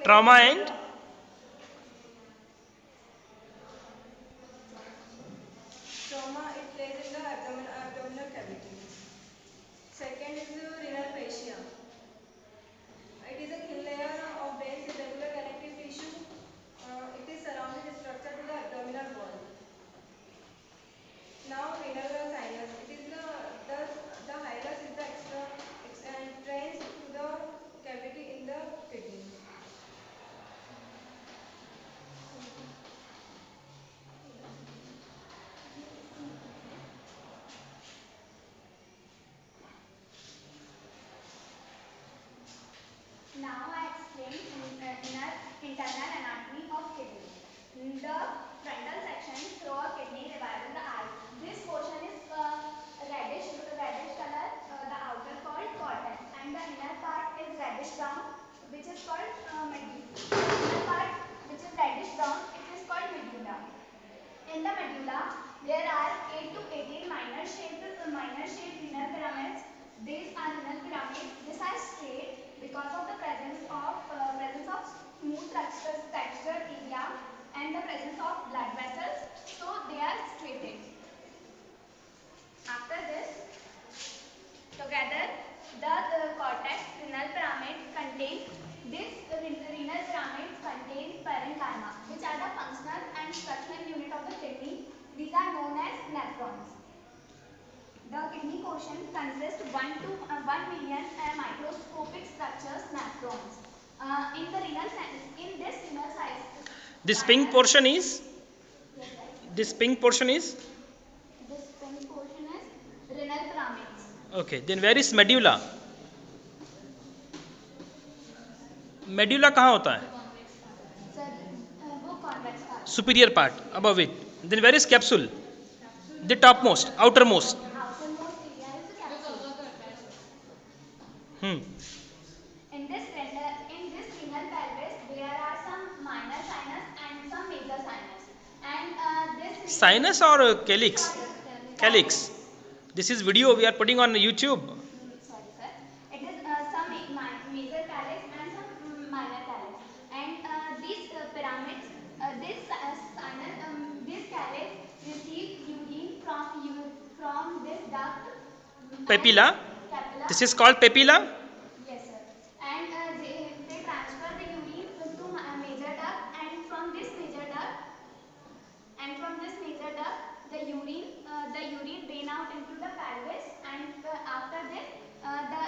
Trauma and trauma, it plays in the abdominal cavity. Second is renal fascia. It is a thin layer of dense irregular connective tissue. It is surrounded structure to the abdominal wall. Now renal sinus. It is the hilus is the entrance to the cavity in the kidney. Now I explain inner internal anatomy of kidney. The frontal section through a kidney divides the eye. This portion is reddish color, the outer called cortex, and the inner part is reddish brown, which is called medulla. The inner part, which is reddish brown, it is called medulla. In the medulla, there are 8 to 18 minor shaped renal pyramids. These are renal pyramids. These are straight because of the presence of smooth textured area and the presence of blood vessels. So they are straightened. After this, together, the cortex renal pyramid contain this renal pyramids contain parenchyma, which are the functional and structural unit of the kidney. These are known as nephrons. The kidney portion consists 1 million microscopic structures, nephrons. In this renal this pink portion is yes, sir. this pink portion is This pink portion is renal pyramids. okay. Then where is medulla? Medulla कहाँ होता है? Sir, वो convex part है. Superior part above it. Then where is capsule? The topmost, outermost. Outermost area is the capsule. Hmm. In this renal pelvis, there are some minor sinus and some major sinus. And this renal, Sinus or calyx? sorry, calyx. Calyx. This is video we are putting on YouTube. Sorry, sir. It is some major calyx and some minor calyx. And these pyramids, this calyx receive urine from this duct and Papilla. capilla. This is called papilla. Yes, sir. And they transfer the urine to major duct, and from this major duct, the urine drain out into the pelvis, and after this, the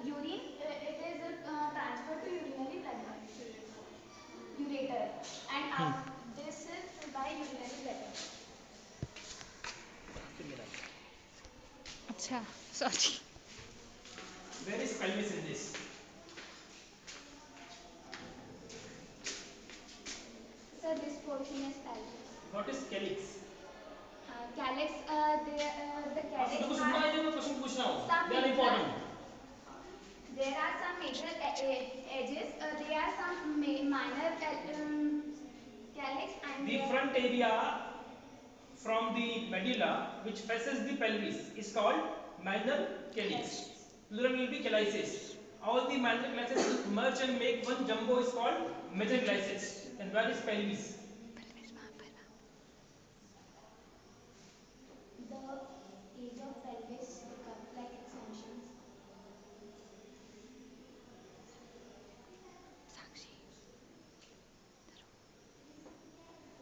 urine it is transferred to urinary bladder, ureter, and this is by urinary bladder. अच्छा sorry. Where is pelvis in this? So this portion is pelvis. What is calyx? Calyx, the आप calyx सबको सुनना are है, मैं question पूछ रहा हूँ. some They are major. important. There are some major edges. There are some minor calyx, and The front area from the medulla which faces the pelvis is called minor calyx. Plural will be calyces. All the minor calyces merge and make one jumbo is called major calyces. And where is pelvis? the edge of pelvis, the cup-like extensions.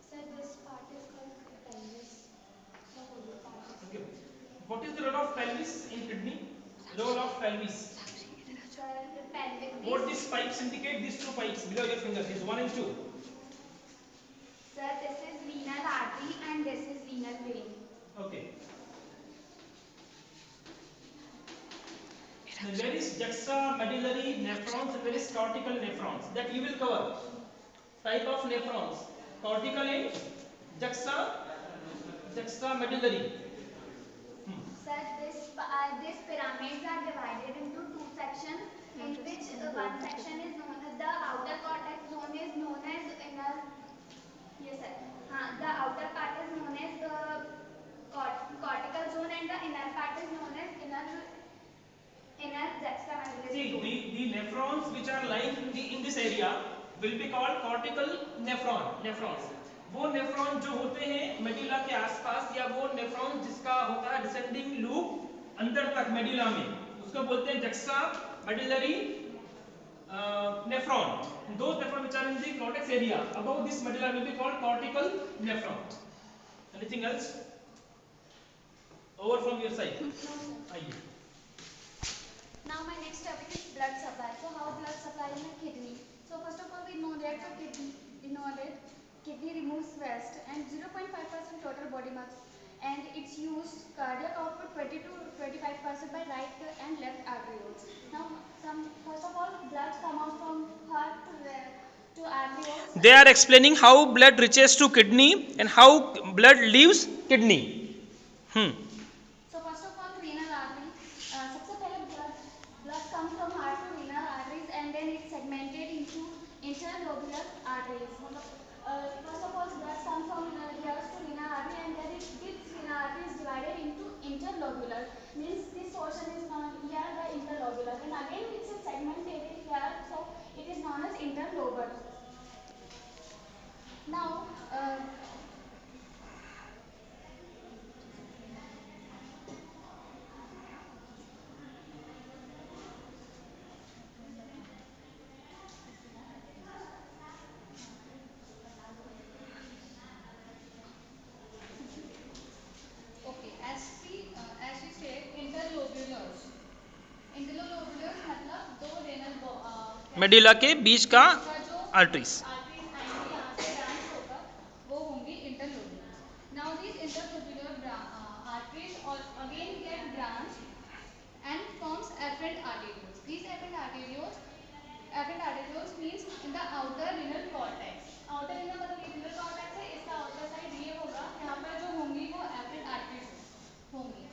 So this part is called pelvis. The whole part is Okay. called. What is the role of pelvis in kidney? Role of pelvis. Sir, the pelvis. What these pipes indicate? These two pipes below your fingers is 1 and 2. Sir, this is renal artery and this is renal vein. Okay. Then where is juxtamedullary nephrons and where is cortical nephrons? That you will cover. Type of nephrons. Cortical and juxtamedullary. Sir, these pyramids are divided into two sections, in which one section is known as the outer cortex zone is known as inner. Yes, sir. The outer part is known as cortical zone, and the inner part is known as inner juxtamedullary See, zone. the nephrons nephrons which are lying in this area will be called cortical nephrons. वो nephron जो होते हैं medulla के आसपास, या वो nephron जिसका होता है डिसेंडिंग लूप अंदर तक मेडुला में, उसको बोलते हैं जक्सा medullary nephron. Those nephron which are in the cortex area above this medulla will be called cortical nephron. Anything else? Over from your side. आइए. Now my next topic is blood supply. So how blood supply in the kidney? So first of all we know that kidney removes waste and 0.5% total body mass, and it's used cardiac output 20 to 25% by right and left arterioles. Now first of all blood come out from heart to arterioles. They are explaining how blood reaches to kidney and how blood leaves kidney. So first of all renal artery. सबसे पहले blood comes from heart to renal arteries and then it's segmented into interlobular arteries. First of all blood comes from here to renal artery and then this renal artery is divided into interlobular. Means this portion is known here the interlobular, and again it's segmented here, so it is known as interlobar. Now okay, as we said interlobulars. Interlobular मतलब दो renal medulla के बीच का जो arteries. Arteries आएंगी यहाँ से branch होकर वो होंगी interlobular. Now this interlobular arteries और again get branch and forms afferent arterioles. These afferent arterioles means in the outer renal cortex. Outer renal मतलब ये renal cortex है, इसका outer side ये होगा, यहाँ पर जो होंगी वो afferent arteries होंगी.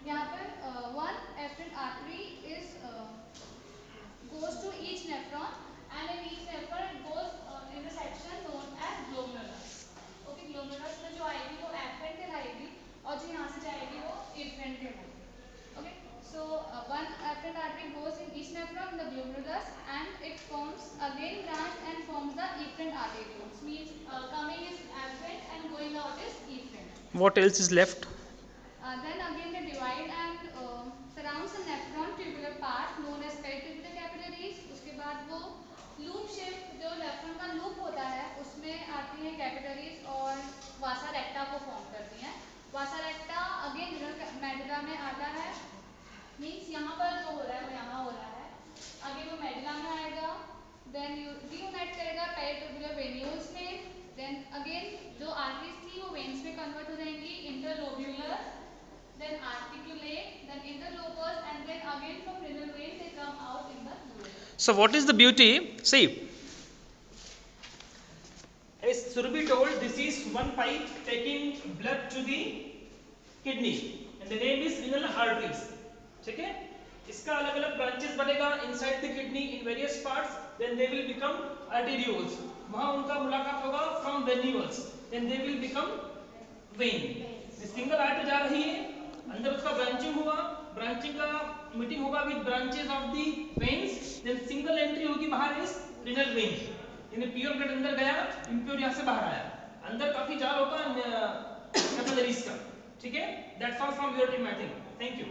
यहाँ पर one afferent artery is goes to each nephron, and in each nephron it goes in the section known as glomerulus. Okay, glomerulus में जो आएगी वो afferent कहलाएगी और जो यहाँ से जाएगी वो efferent कहलाएगी. Okay, so one afferent artery goes in each nephron in the glomerulus and it forms again branch and forms the efferent arterioles. Means coming is afferent and going out is efferent. What else is left? Then again they divide and surrounds the nephron tubular part known as peritubular capillaries. उसके बाद वो loop shape जो nephron का loop होता है उसमें आती हैं capillaries और vasa recta को form करती हैं. Vasa recta again medulla में आता है. Means यहाँ पर जो हो रहा है वो यहाँ हो रहा है. आगे वो medulla में आएगा. Then reunite करेगा peritubular venules में. Then again जो arteries थी वो veins में convert हो जाएंगी interlobular. Then articulate, then interlopers, and then again from renal veins they come out in the urine. So what is the beauty? See, as Surabhi told, this is one pipe taking blood to the kidney and the name is renal arteries. ठीक है? इसका अलग अलग branches बनेगा inside the kidney in various parts, then they will become arterioles. वहाँ उनका मुलाकात होगा from venules, then they will become vein. Single artery जा रही है, अंदर उसका ब्रांचिंग हुआ, ब्रांचिंग का मीटिंग होगा with branches of the veins, then single entry होगी बाहर इस रिनल वेन. यानी प्योर ब्लड अंदर गया, इंप्योर यहाँ से बाहर आया. अंदर काफी जाल होता है कैपिलरीज का. ठीक है? That's all from your team I think. Thank you.